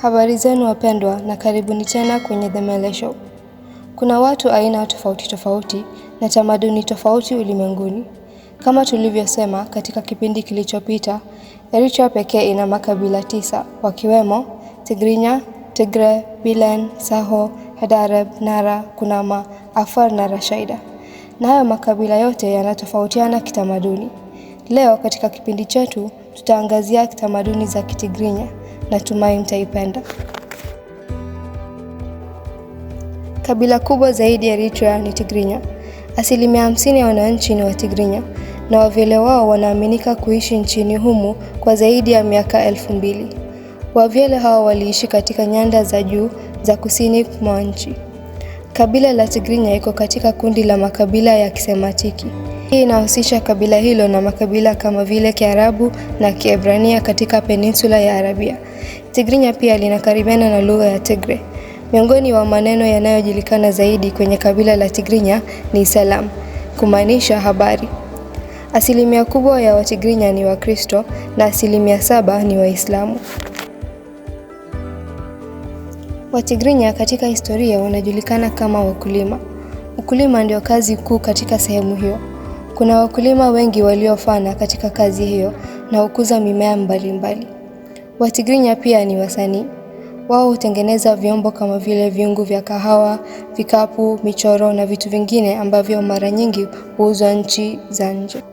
Habari zenu wapendwa na karibuni tena kwenye The Mele Show. Kuna watu aina tofauti tofauti na tamaduni tofauti ulimwenguni. Kama tulivyosema katika kipindi kilichopita, Eritrea pekee ina makabila 9 wakiwemo Tigrinya, Tigre, Bilen, Saho, Hadareb, Nara, Kunama, Afar na Rashaida. Na hayo makabila yote yanatofautiana kitamaduni. Leo katika kipindi chetu tutaangazia tamaduni za Kitigrinya. Natumai mtaipenda. Kabila kubwa zaidi ya Eritrea ni Tigrinya. 50% ya wananchi ni wa Tigrinya na wavyele wao wanaaminika kuishi nchini humu kwa zaidi ya miaka 2000. Wavyele hao waliishi katika nyanda za juu za kusini mwa nchi. Kabila la Tigrinya iko katika kundi la makabila ya Kisematiki. Hii inahusisha kabila hilo na makabila kama vile Kiarabu na Kiebrania katika peninsula ya Arabia. Tigrinya pia linakaribiana na lugha ya Tigre. Miongoni wa maneno yanayojulikana zaidi kwenye kabila la Tigrinya ni salam, kumaanisha habari. 1% kubwa ya Watigrinya ni Wakristo na 7% ni Waislamu. Watigrinya katika historia wanajulikana kama wakulima. Ukulima ndio kazi kuu katika sehemu hiyo. Kuna wakulima wengi waliofana katika kazi hiyo na hukuza mimea mbalimbali. Watigrinya pia ni wasanii. Wao hutengeneza vyombo kama vile vyungu vya kahawa, vikapu, michoro na vitu vingine ambavyo mara nyingi huuzwa nchi za nje.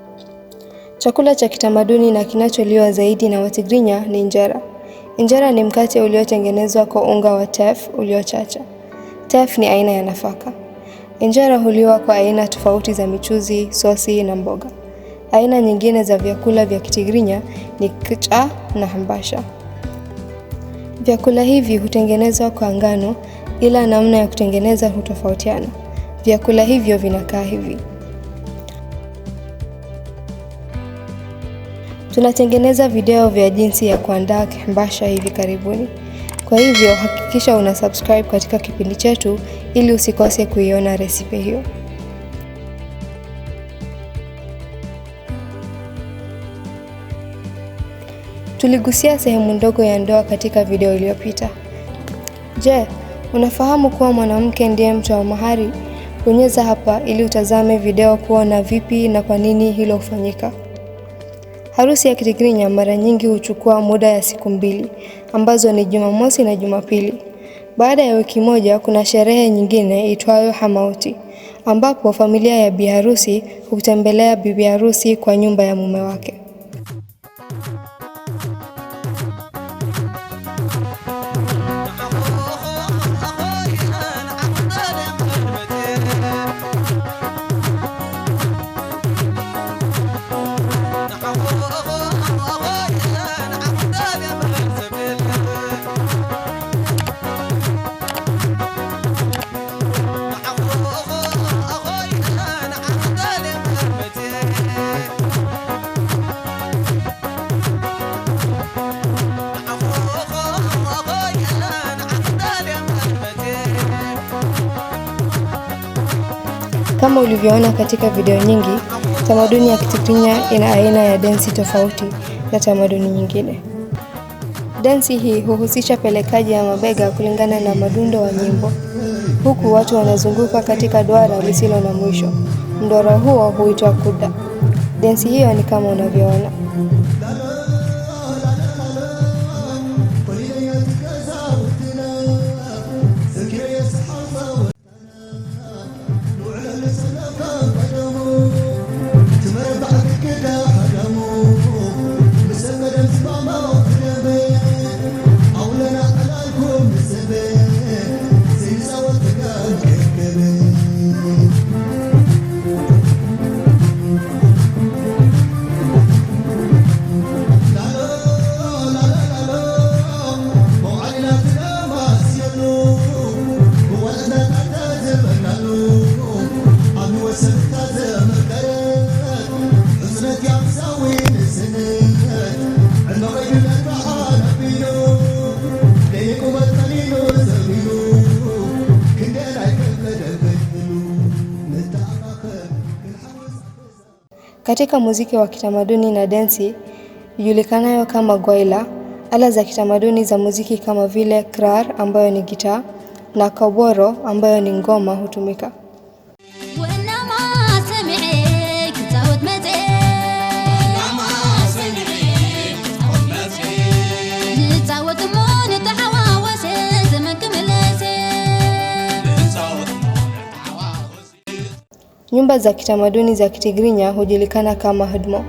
Chakula cha kitamaduni na kinacholiwa zaidi na Watigrinya ni injera. Injera ni mkate uliotengenezwa kwa unga wa teff uliochacha. Teff ni aina ya nafaka. Injera huliwa kwa aina tofauti za michuzi, sosi na mboga. Aina nyingine za vyakula vya Kitigrinya ni kicha na hambasha. Vyakula hivi hutengenezwa kwa ngano, ila namna ya kutengeneza hutofautiana. Vyakula hivyo vinakaa hivi. Tunatengeneza video vya jinsi ya kuandaa hambasha hivi karibuni. Kwa hivyo hakikisha una subscribe katika kipindi chetu ili usikose kuiona resipe hiyo. Tuligusia sehemu ndogo ya ndoa katika video iliyopita. Je, unafahamu kuwa mwanamke ndiye mtoa mahari? Bonyeza hapa ili utazame video kuona vipi na kwa nini hilo hufanyika. Harusi ya Kitigrinya mara nyingi huchukua muda ya siku 2, ambazo ni Jumamosi na Jumapili. Baada ya wiki moja kuna sherehe nyingine itwayo Hamauti, ambapo familia ya biharusi hutembelea bibi harusi kwa nyumba ya mume wake. Kama ulivyoona katika video nyingi, tamaduni ya Kitigrinya ina aina ya densi tofauti na tamaduni nyingine. Densi hii huhusisha pelekaji ya mabega kulingana na madundo wa nyimbo. Huku watu wanazunguka katika duara lisilo na mwisho. Mduara huo huitwa kuda. Densi hiyo ni kama unavyoona. Katika muziki wa kitamaduni na densi, ijulikanayo kama Gwaila, Ala za kitamaduni za muziki kama vile krar ambayo ni gitaa na koboro ambayo ni ngoma hutumika. Nyumba za kitamaduni za Kitigrinya hujulikana kama Hudmo.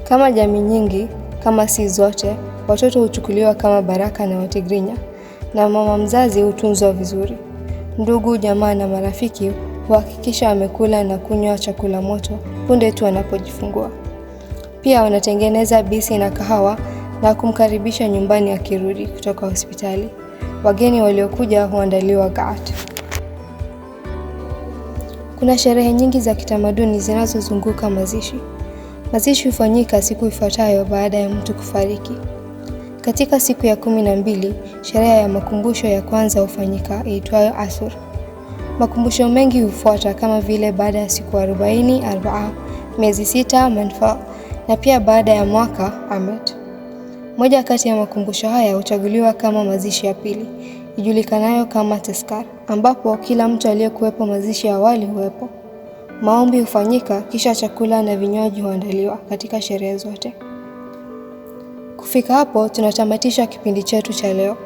Kama jamii nyingi, kama si zote, watoto huchukuliwa kama baraka na Watigrinya na mama mzazi hutunzwa vizuri. Ndugu, jamaa na marafiki huhakikisha amekula na kunywa chakula moto punde tu anapojifungua. Pia wanatengeneza bisi na kahawa na kumkaribisha nyumbani akirudi kutoka hospitali. Wageni waliokuja huandaliwa gaat. Kuna sherehe nyingi za kitamaduni zinazozunguka mazishi. Mazishi hufanyika siku ifuatayo baada ya mtu kufariki. Katika siku ya 12, sherehe ya makumbusho ya kwanza hufanyika iitwayo Asur. Makumbusho mengi hufuata kama vile baada ya siku 40, miezi 6 Manfa, na pia baada ya mwaka Amet. Moja kati ya makumbusho haya huchaguliwa kama mazishi ya pili, ijulikanayo kama Teskar, ambapo kila mtu aliyekuwepo mazishi ya awali huwepo. Maombi hufanyika kisha chakula na vinywaji huandaliwa katika sherehe zote. Kufika hapo tunatamatisha kipindi chetu cha leo.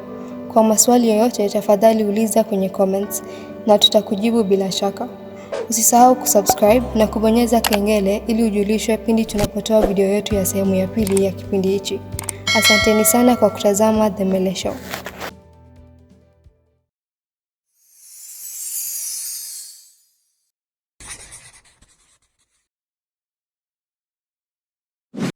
Kwa maswali yoyote tafadhali uliza kwenye comments na tutakujibu bila shaka. Usisahau kusubscribe na kubonyeza kengele ili ujulishwe pindi tunapotoa video yetu ya sehemu ya pili ya kipindi hichi. Asanteni sana kwa kutazama The Mele Show.